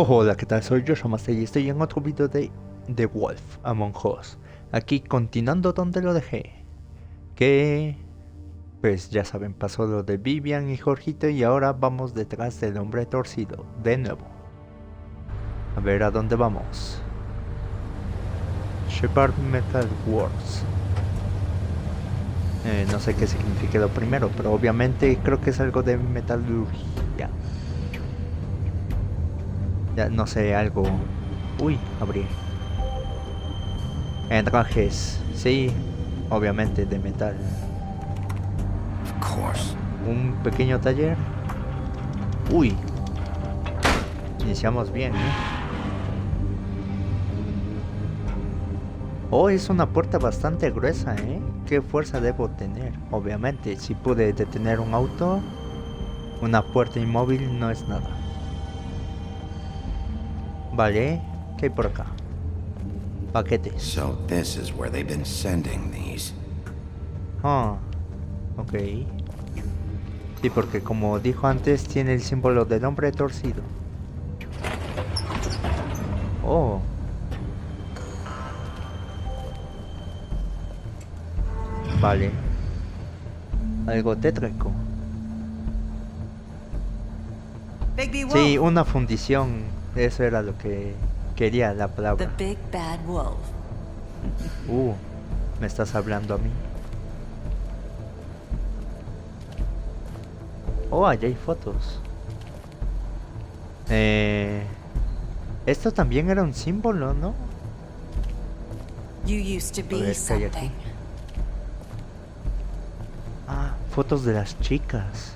Hola, ¿qué tal? Soy yo, y estoy en otro video de The Wolf Among Us. Aquí continuando donde lo dejé. Que, pues ya saben, pasó lo de Vivian y Jorgito y ahora vamos detrás del hombre torcido, de nuevo. A ver a dónde vamos. Shepard Metal Works. No sé qué significa lo primero, pero obviamente creo que es algo de metalurgia. Ya no sé, algo... Uy, abrí. Encajes, sí, obviamente de metal. Un pequeño taller. Uy. Iniciamos bien, ¿eh? Oh, es una puerta bastante gruesa, ¿eh? ¿Qué fuerza debo tener? Obviamente, si pude detener un auto, una puerta inmóvil no es nada. Vale, ¿qué hay por acá? Paquetes. So this is where they've been sending these. Ah, ok. Sí, porque como dijo antes, tiene el símbolo del hombre torcido. Oh. Vale. Algo tétrico. Sí, una fundición. Eso era lo que quería la palabra. The big bad wolf. ¿Me estás hablando a mí? Oh, allá hay fotos. Esto también era un símbolo, ¿no? You used to A ver, be ¿qué hay aquí? something. Ah, fotos de las chicas.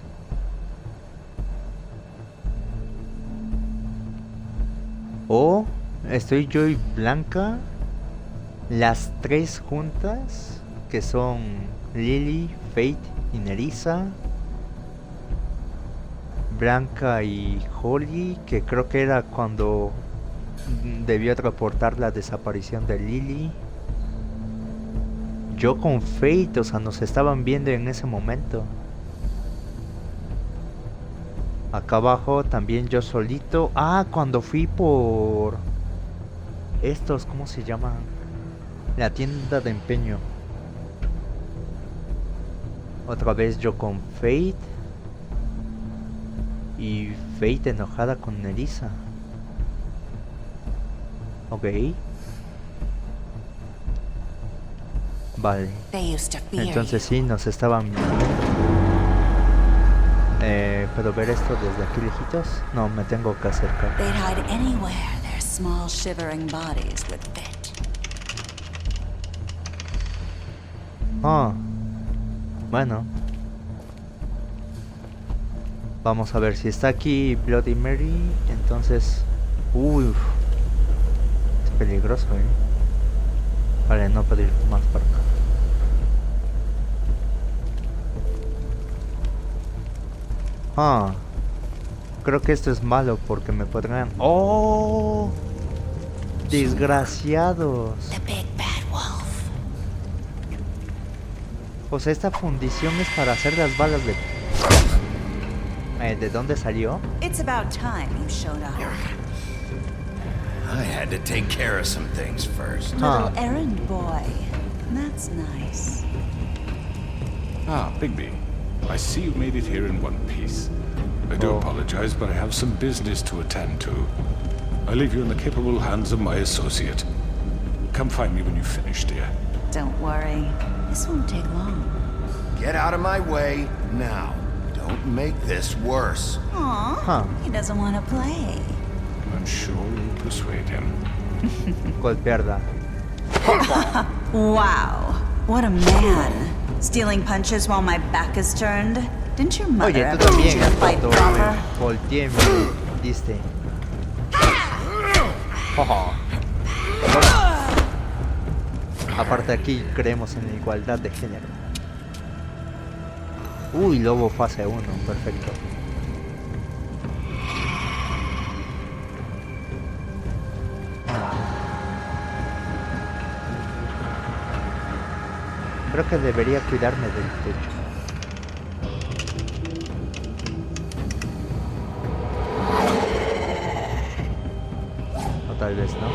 Oh, estoy yo y Blanca. Las tres juntas, que son Lily, Faith y Nerissa. Blanca y Holly, que creo que era cuando debió reportar la desaparición de Lily. Yo con Faith, o sea, nos estaban viendo en ese momento. Acá abajo también yo solito. Ah, cuando fui por estos, ¿cómo se llaman? La tienda de empeño. Otra vez yo con Faith. Y Faith enojada con Nerissa. Ok. Vale. They used to fear Entonces you. sí, nos estaban viendo. ¿Puedo ver esto desde aquí lejitos? No, me tengo que acercar. They'd hide anywhere their small shivering bodies would fit. Ah, bueno. Vamos a ver si está aquí Bloody Mary. Entonces... Uy, es peligroso, Vale, no puedo ir más para acá. Ah, creo que esto es malo porque me podrán... ¡Oh! Desgraciados. The big bad wolf. O sea, esta fundición es para hacer las balas de... ¿De dónde salió? It's about time you showed up. I had to take care of some things first. Ah. Little errand boy. That's nice. Ah, Bigby. I see you made it here in one piece. I do apologize, but I have some business to attend to. I leave you in the capable hands of my associate. Come find me when you finish, dear. Don't worry. This won't take long. Get out of my way now. Don't make this worse. Aw, Huh. he doesn't want to play. I'm sure you'll persuade him. Golpearla. Wow, what a man. Stealing punches while my back is turned? Didn't your mother Oye, tú ever teach también, you to fight cuando proper? me volteé me diste. Ojo. Aparte aquí creemos en la igualdad de género. Uy, lobo fase 1, perfecto. Creo que debería cuidarme del techo. tal vez, ¿no?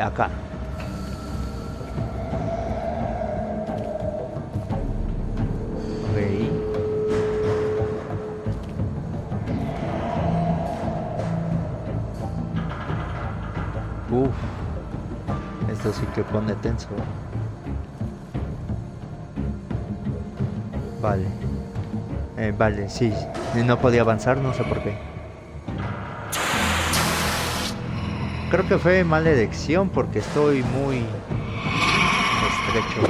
Acá. Ok. Uf. Esto sí que pone tenso. Vale. Vale, sí. No podía avanzar, no sé por qué. Creo que fue mala elección porque estoy muy estrecho.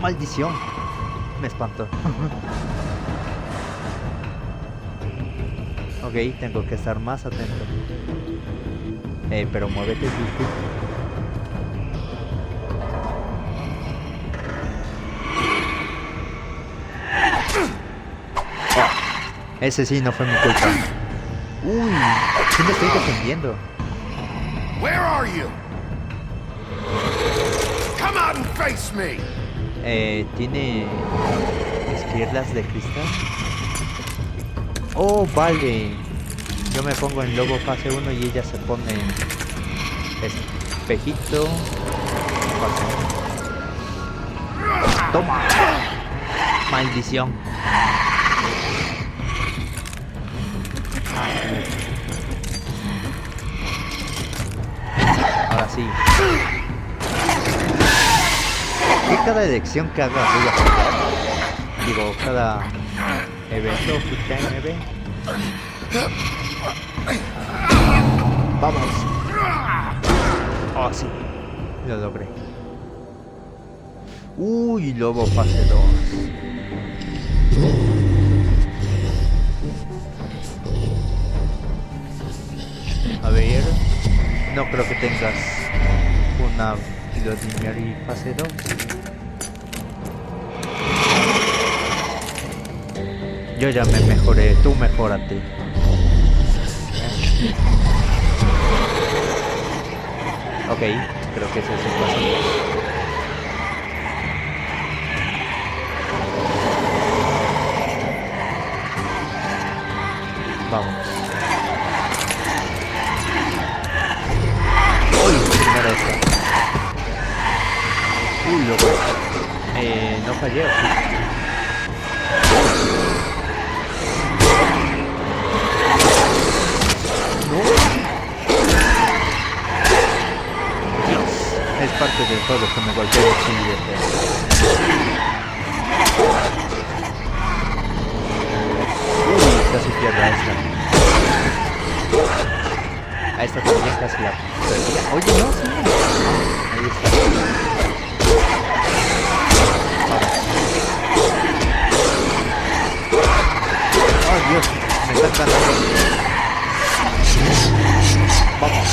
Maldición. Me espantó. Ok, tengo que estar más atento. Pero muévete, Vicky. Ese sí no fue mi culpa. Uy, sí me estoy defendiendo. Where are you? Come out and face me. Tiene esquirlas de cristal. Oh, vale. Yo me pongo en lobo fase 1 y ella se pone en espejito fase 1. Toma. Maldición. Ahora sí. ¿Qué cada elección que haga voy a jugar? Digo, cada evento, full time event. Vamos. Oh, sí. Lo logré. Uy, lobo fase 2. A ver. No creo que tengas una Ordinary fase 2. Yo ya me mejoré, tú mejórate. Ok, creo que ese es el paso 2. Vamos. Uy, primero esta. Uy, loco. No fallé, ¿o sí? No. Dios, es parte del juego que me golpea sin libertad. Uy, casi pierdo a esta. A esta también casi la perdía. Oye, no, sí. Ahí está. Oh, Dios, me están ganando. Vamos.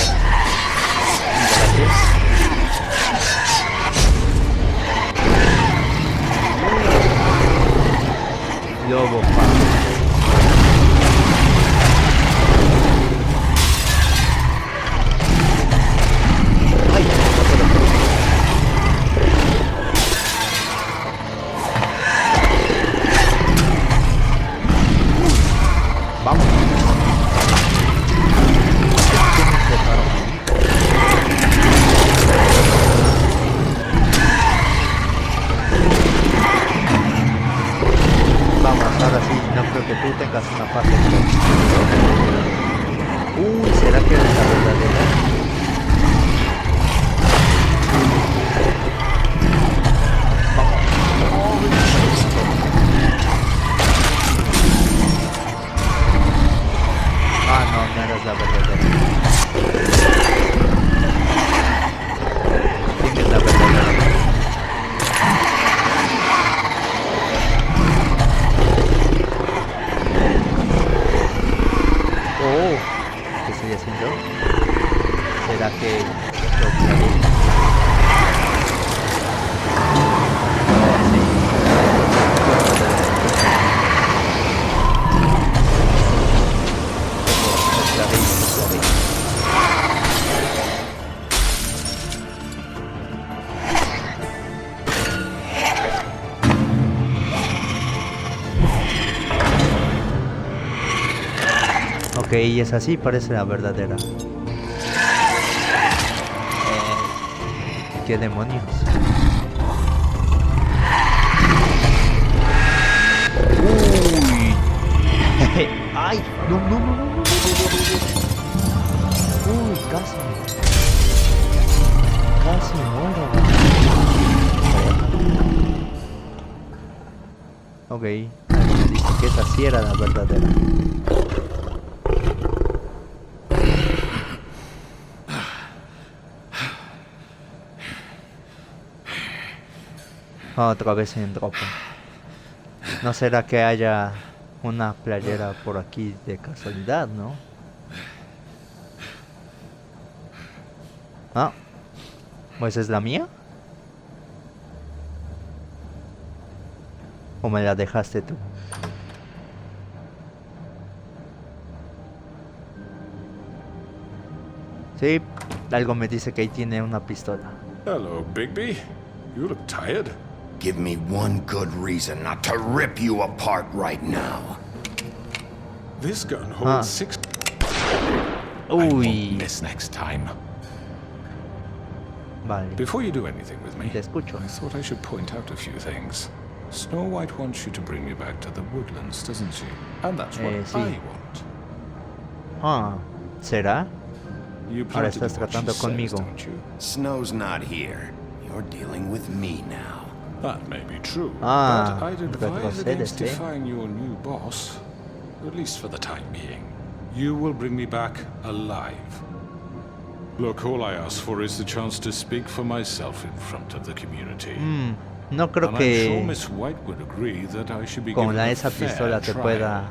Lobo, ay, no puedo. Vamos. Vamos, ahora sí, no creo que tú tengas una fase. Uy, ¿será que es la verdadera? Ah, no, no eres la verdadera. ¿Quién es la verdadera? Oh, ¿qué estoy haciendo? ¿Será que Soplaré? Ok, es así, parece la verdadera. ¿Qué demonios? Uy. Ay, no. Uy, casi muero. Ok, algo me dice que esa sí era la verdadera. Otra vez en dropo. ¿No será que haya una playera por aquí de casualidad, no? Ah, ¿pues es la mía? ¿O me la dejaste tú? Sí, algo me dice que ahí tiene una pistola. Hello, Bigby. You look tired. Give me one good reason not to rip you apart right now. This gun holds 6. I Uy. won't miss next time. Vale, Before you do anything with me, te escucho. I thought I should point out a few things. Snow White wants you to bring me back to the woodlands, doesn't she? And that's what Sí. I want. Ah, ¿será? You Ahora plan to estás do what she tratando says, conmigo. don't you? Snow's not here. You're dealing with me now. That may be true, Ah, but I'd advise retrocedes, against eh? defying your new boss, at least for the time being. You will bring me back alive. Look, all I ask for is the chance to speak for myself in front of the community. No creo And I'm sure que Miss White would agree that I should be con given la a esa fair pistola te trial. pueda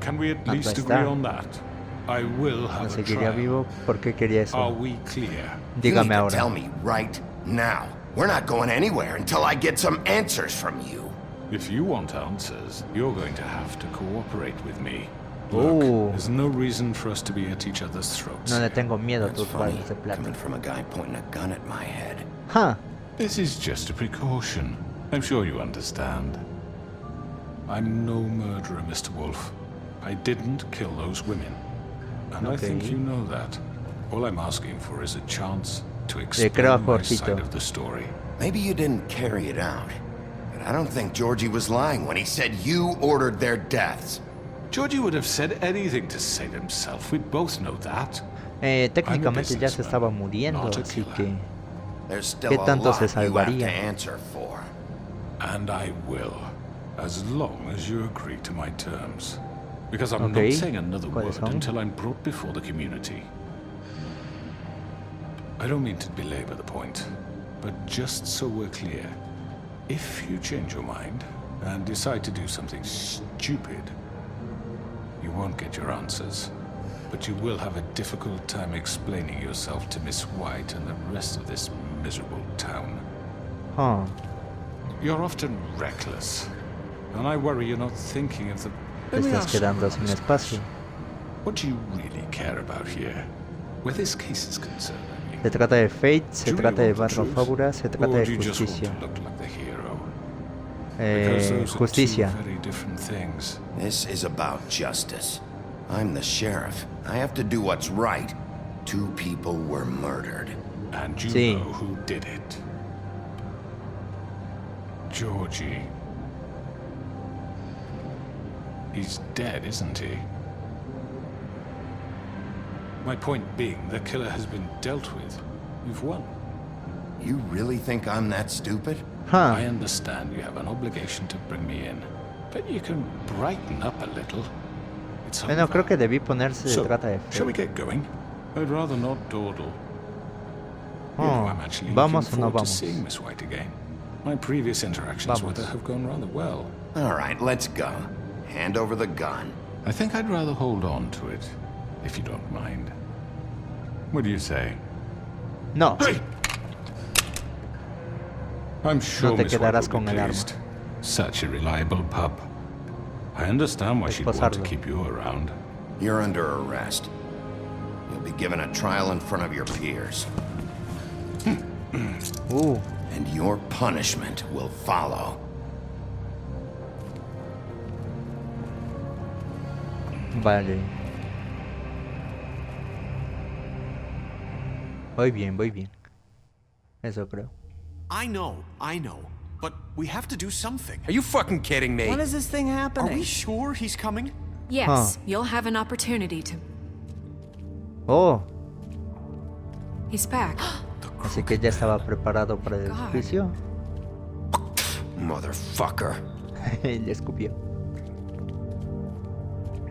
Can we at least agree aplastar. on that? I will have no a seguiría trial. vivo. ¿Por qué quería Are eso? we clear? You Dígame need to ahora. tell me right now. We're not going anywhere until I get some answers from you. If you want answers, you're going to have to cooperate with me. Oh. Look, there's no reason for us to be at each other's throats. No le tengo miedo a That's tus funny, balas de plata. coming from a guy pointing a gun at my head. ¡Ja! This is just a precaution. I'm sure you understand. I'm no murderer, Mr. Wolf. I didn't kill those women. And I think Okay. you know that. All I'm asking for is a chance to creo a explain my Jorgito. side of the story. Maybe you didn't carry it out. But I don't think Georgie was lying when he said you ordered their deaths. Georgie would have said anything to save himself. We both know that. Técnicamente ya se businessman, estaba muriendo, not a así killer. que... There's still ¿Qué a tanto lot se you have to salvaría? answer for. And I will, as long as you agree to my terms. Because I'm Okay. not saying another word ¿Cuáles son? until I'm brought before the community. I don't mean to belabor the point, but just so we're clear, if you change your mind and decide to do something stupid, you won't get your answers. But you will have a difficult time explaining yourself to Miss White and the rest of this miserable town. Ah, You're often reckless, and I worry you're not thinking of the... te Let me estás ask you quedando a sin question. espacio. What do you really care about here? Where this case is concerned, I mean. Se trata de fate, se Do you trata de want the barro truth? fábula, se trata Or de do you just want justicia. to look like the hero? Because those are Justicia. two very different things. This is about justice. I'm the sheriff. I have to do what's right. 2 people were murdered. And you Sí. know who did it. Georgie. He's dead, isn't he? My point being, the killer has been dealt with. You've won. You really think I'm that stupid? Huh. I understand you have an obligation to bring me in, but you can brighten up a little. It's Bueno, over. creo que debí ponerse So, se trata de shall we fate. get going? I'd rather not dawdle. Oh, I'm actually ¿vamos o looking no forward to vamos? seeing Miss White again. My previous interactions with Vamos. her have gone rather well. All right, let's go. Hand over the gun. I think I'd rather hold on to it, if you don't mind. What do you say? No, I'm sure te Miss White quedarás will be con el arma. pleased. Such a reliable pup. I understand why she'd want to Esposarlo. keep you around. You're under arrest. You'll be given a trial in front of your peers. And your punishment will follow. Vale. Voy bien, voy bien. Eso creo. I know. But we have to do something. Are you fucking kidding me? When is this thing Are happening? we sure he's coming? Yes, you'll have an opportunity to... Oh, He's back. así que ya estaba preparado para el God. juicio. Motherfucker. Le escupió.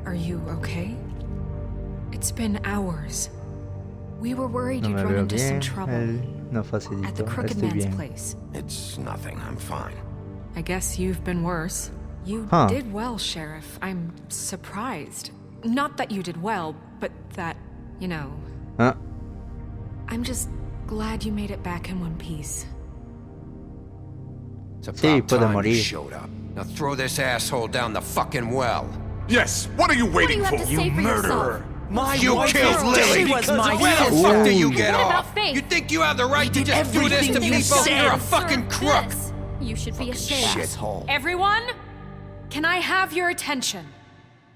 Are you okay? It's been hours. We were worried No you'd me run veo into some bien. trouble No at the facilito. Crooked Estoy Man's bien. place. It's nothing. I'm fine. I guess you've been worse. You Huh. did well, Sheriff. I'm surprised. Not that you did well, but that, you know... Ah, I'm just glad you made it back in one piece. It's about Sí, puede time morir. you showed up. Now throw this asshole down the fucking well. Yes, what are you waiting What do you have for? to say for yourself? My You wife killed is dead Lily. because of Where the you. fuck do you get What about off? Faith? You think you have the right to did just do this to everything you people? said. You're a fucking Sir, crook. this. You should be ashamed. Shithole. Everyone, can I have your attention?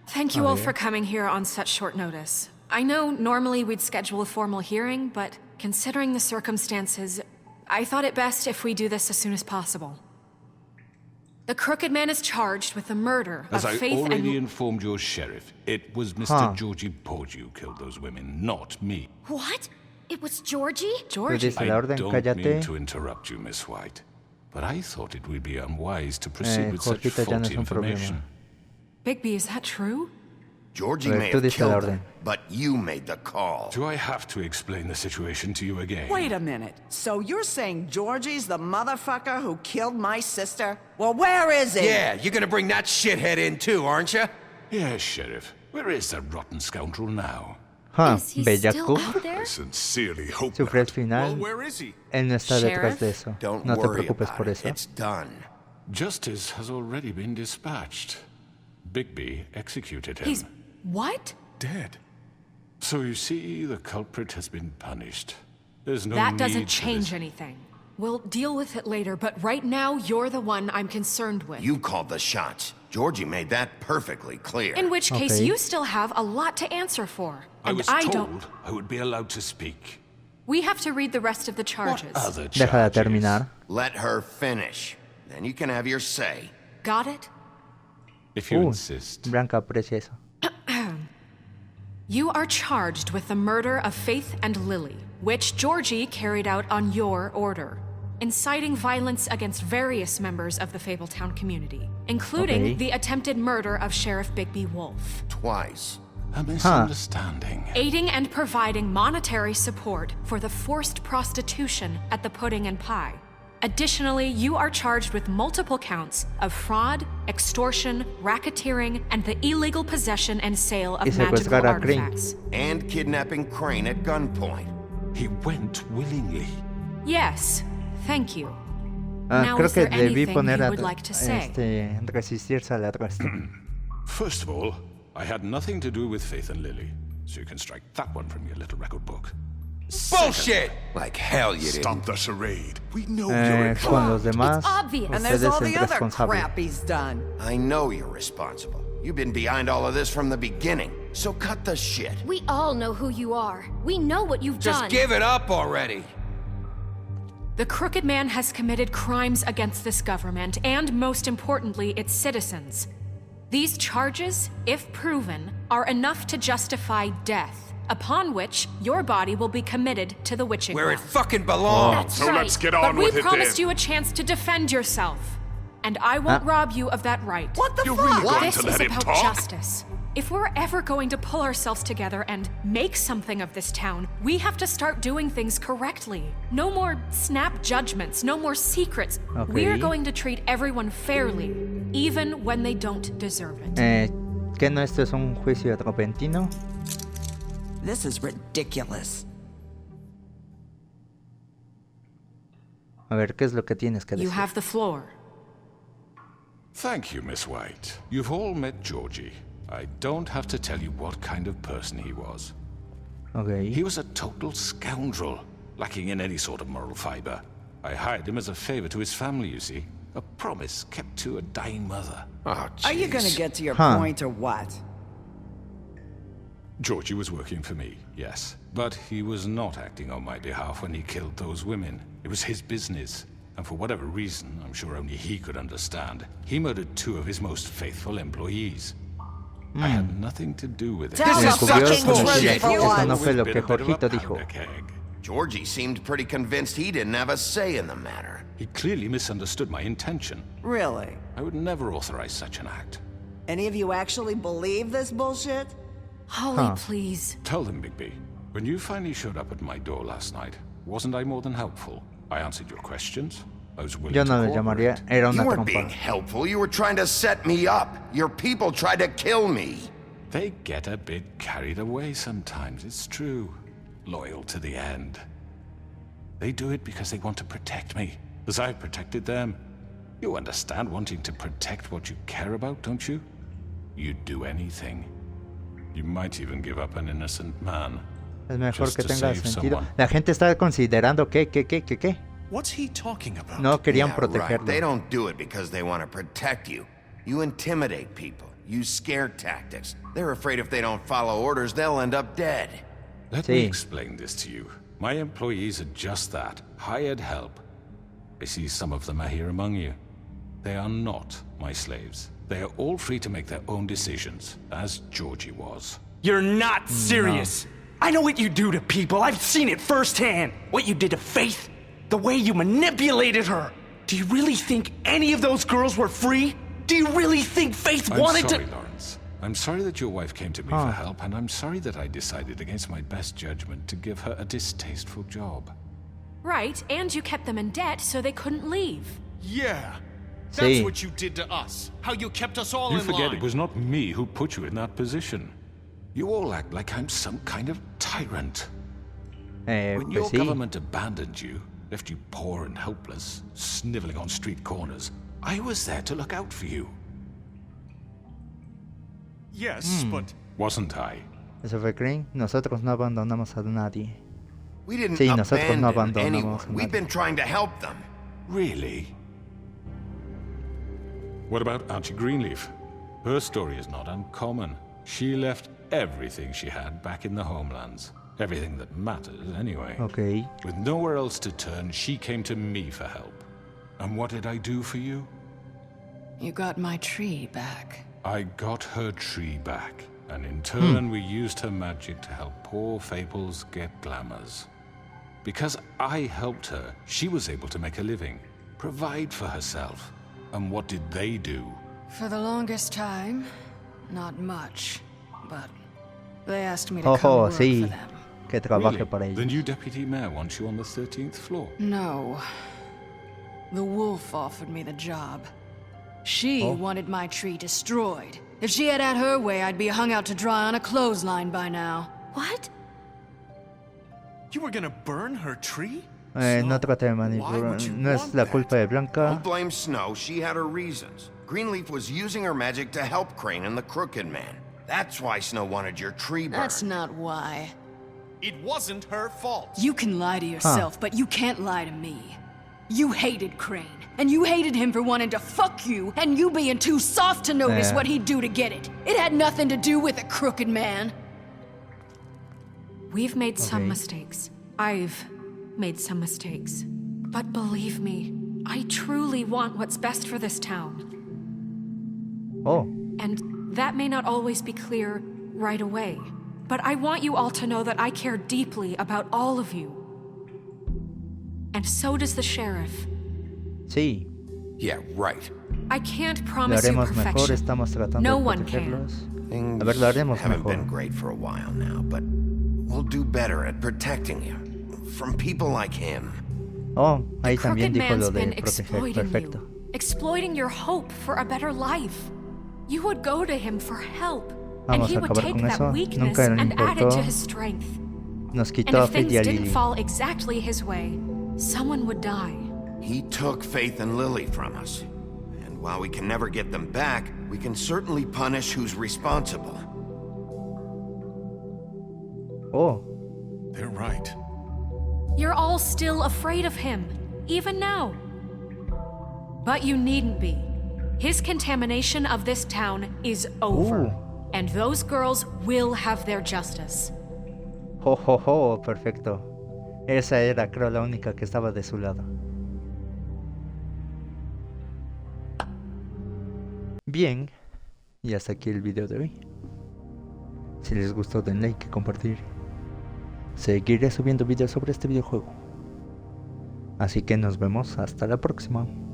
Thank you all for coming here on such short notice. I know normally we'd schedule a formal hearing, but considering the circumstances, I thought it best if we do this as soon as possible. The Crooked Man is charged with the murder As of I Faith already and... informed your sheriff, it was Mr. Huh. Georgie Porgy who killed those women, not me. What? It was Georgie? tú Georgie. dices la I orden, don't mean cállate. to interrupt you, Miss White, but I thought it would be unwise to proceed with such Jorgito ya no faulty es un problema. information. Bigby, is that true? Georgie A ver, may tú have dices la killed orden. him, but you made the call. Do I have to explain the situation to you again? Wait a minute. So you're saying Georgie's the motherfucker who killed my sister? Well, where is he? Yeah, you're gonna bring that shithead in too, aren't you? Yes, Sheriff. Where is that rotten scoundrel now? Ah, Is he still bellaco. out there? I sincerely hope Su frase Well, final. where is he? Él no está detrás Sheriff? de eso. Don't No te worry preocupes about por it. eso. It's done. Justice has already been dispatched. Bigby executed him. He's... what? dead. So you see, the culprit has been punished. There's no That need doesn't for change this. anything. We'll deal with it later, but right now, you're the one I'm concerned with. You called the shots. Georgie made that perfectly clear. In which case, Okay. you still have a lot to answer for. I And was I told don't... I would be allowed to speak. We have to read the rest of the What charges. other Deja de charges? terminar. Let her finish. Then you can have your say. Got it? If you insist. Blanca aprecia eso. You are charged with the murder of Faith and Lily, which Georgie carried out on your order, inciting violence against various members of the Fabletown community, including Okay. the attempted murder of Sheriff Bigby Wolf, Twice. A misunderstanding. aiding and providing monetary support for the forced prostitution at the Pudding and Pie. Additionally, you are charged with multiple counts of fraud, extortion, racketeering, and the illegal possession and sale of Y magical secuestrar a Crane. artifacts. And kidnapping Crane at gunpoint. He went willingly. Yes, thank you. Ah, Now, creo is que there debí anything poner you would like to say? resistirse al arresto. First of all, I had nothing to do with Faith and Lily, so you can strike that one from your little record book. Bullshit! Like hell you didn't. Stop the charade. We know you're Con los demás, It's obvious. And there's usted all es the el other responsable. crap he's done. I know you're responsible. You've been behind all of this from the beginning. So cut the shit. We all know who you are. We know what you've Just done. give it up already. The Crooked Man has committed crimes against this government and, most importantly, its citizens. These charges, if proven, are enough to justify death, upon which your body will be committed to the witching Where it well. fucking belongs. That's So right. let's get But on we with it promised then. you a chance to defend yourself, and I won't rob you of that right. What the You're fuck? really going This to is let him about talk? justice. If we're ever going to pull ourselves together and make something of this town, we have to start doing things correctly. No more snap judgments, no more secrets. We're Okay. going to treat everyone fairly, even when they don't deserve it. ¿Qué no esto es un juicio repentino? This is ridiculous. A ver, ¿qué es lo que tienes que You decir? have the floor. Thank you, Miss White. You've all met Georgie. I don't have to tell you what kind of person he was. Ok. He was a total scoundrel, lacking in any sort of moral fiber. I hired him as a favor to his family, you see. A promise kept to a dying mother. Oh, Are you gonna jeez. get to your Huh. point or what? Georgie was working for me, yes. But he was not acting on my behalf when he killed those women. It was his business. And for whatever reason, I'm sure only he could understand, he murdered 2 of his most faithful employees. I had nothing to do with it. Tell the fucking truth for Eso no once. fue lo que Jorgito dijo. Georgie seemed pretty convinced he didn't have a say in the matter. He clearly misunderstood my intention. Really? I would never authorize such an act. Any of you actually believe this bullshit? Holly, please. Tell them, Bigby. When you finally showed up at my door last night, wasn't I more than helpful? I answered your questions. I was willing Yo to no le cooperate. llamaría, era You una weren't being trampa. helpful. You were trying to set me up. Your people tried to kill me. They get a bit carried away sometimes, it's true. Loyal to the end. They do it because they want to protect me, as I've protected them. You understand wanting to protect what you care about, don't you? You'd do anything. You might even give up an innocent man. Es mejor Just que to tenga save sentido. someone. La gente está considerando que. What's he talking about? No querían Yeah, right. They protegerlo. don't do it because they want to protect you. You intimidate people. Use scare tactics. They're afraid if they don't follow orders, they'll end up dead. Let me Sí. explain this to you. My employees are just that, hired help. I see some of them are here among you. They are not my slaves. They are all free to make their own decisions, as Georgie was. You're not serious. I know what you do to people. I've seen it firsthand. What you did to Faith. The way you manipulated her. Do you really think any of those girls were free? Do you really think Faith I'm wanted sorry, to... Lawrence. I'm sorry that your wife came to me for help, and I'm sorry that I decided against my best judgment to give her a distasteful job. Right, and you kept them in debt so they couldn't leave. Yeah. That's Sí. what you did to us. How you kept us all You in forget line. it was not me who put you in that position. You all act like I'm some kind of tyrant. When your Pues sí. government abandoned you, left you poor and helpless, sniveling on street corners, I was there to look out for you. Yes, but Wasn't I? Eso fue Green. Nosotros no abandonamos a nadie. We didn't Sí, nosotros no abandon abandonamos anyone. a We've nadie. been trying to help them. Really? What about Auntie Greenleaf? Her story is not uncommon. She left everything she had back in the homelands. Everything that matters, anyway. Ok. With nowhere else to turn, she came to me for help. And what did I do for you? You got my tree back. I got her tree back, and in turn we used her magic to help poor Fables get glamours. Because I helped her, she was able to make a living, provide for herself. And what did they do? For the longest time, not much. But they asked me to Oh, come work sí. for them. Que trabaje Really? para The ellos. new deputy mayor wants you on the 13th floor. No. The wolf offered me the job. She wanted my tree destroyed. If she had her way, I'd be hung out to dry on a clothesline by now. What? you were gonna burn her tree? No trate de Why manipular. would you No es want la that? culpa de Blanca. Don't blame Snow. She had her reasons. Greenleaf was using her magic to help Crane and the Crooked Man. That's why Snow wanted your tree burned. That's not why. It wasn't her fault. You can lie to yourself, but you can't lie to me. You hated Crane, and you hated him for wanting to fuck you, and you being too soft to notice Yeah. what he'd do to get it. It had nothing to do with a crooked man. We've made some Okay. mistakes. I've made some mistakes. But believe me, I truly want what's best for this town. Oh, And that may not always be clear right away. But I want you all to know that I care deeply about all of you. And so does the sheriff. sí. Yeah, right. I can't Lo promise you haremos mejor. perfection. Estamos tratando No de one can. protegerlos. Things A ver, lo haremos haven't mejor. been great for a while now, but we'll do better at protecting you from people like him. Oh, ahí también Crooked dijo man's lo de been proteger. exploiting Perfecto. you, exploiting your hope for a better life. You would go to him for help, and Vamos he a would acabar take con that eso. weakness Nunca le and add it importó. to his strength. Nos And quitó a if Fit things y a didn't Lily. fall exactly his way, someone would die. He took Faith and Lily from us. And while we can never get them back, we can certainly punish who's responsible. Oh, They're right. You're all still afraid of him, even now. But you needn't be. His contamination of this town is over. And those girls will have their justice. Jo, jo, jo, perfecto. Esa era, creo, la única que estaba de su lado. Bien, y hasta aquí el video de hoy. Si les gustó, den like y compartir. Seguiré subiendo videos sobre este videojuego. Así que nos vemos hasta la próxima.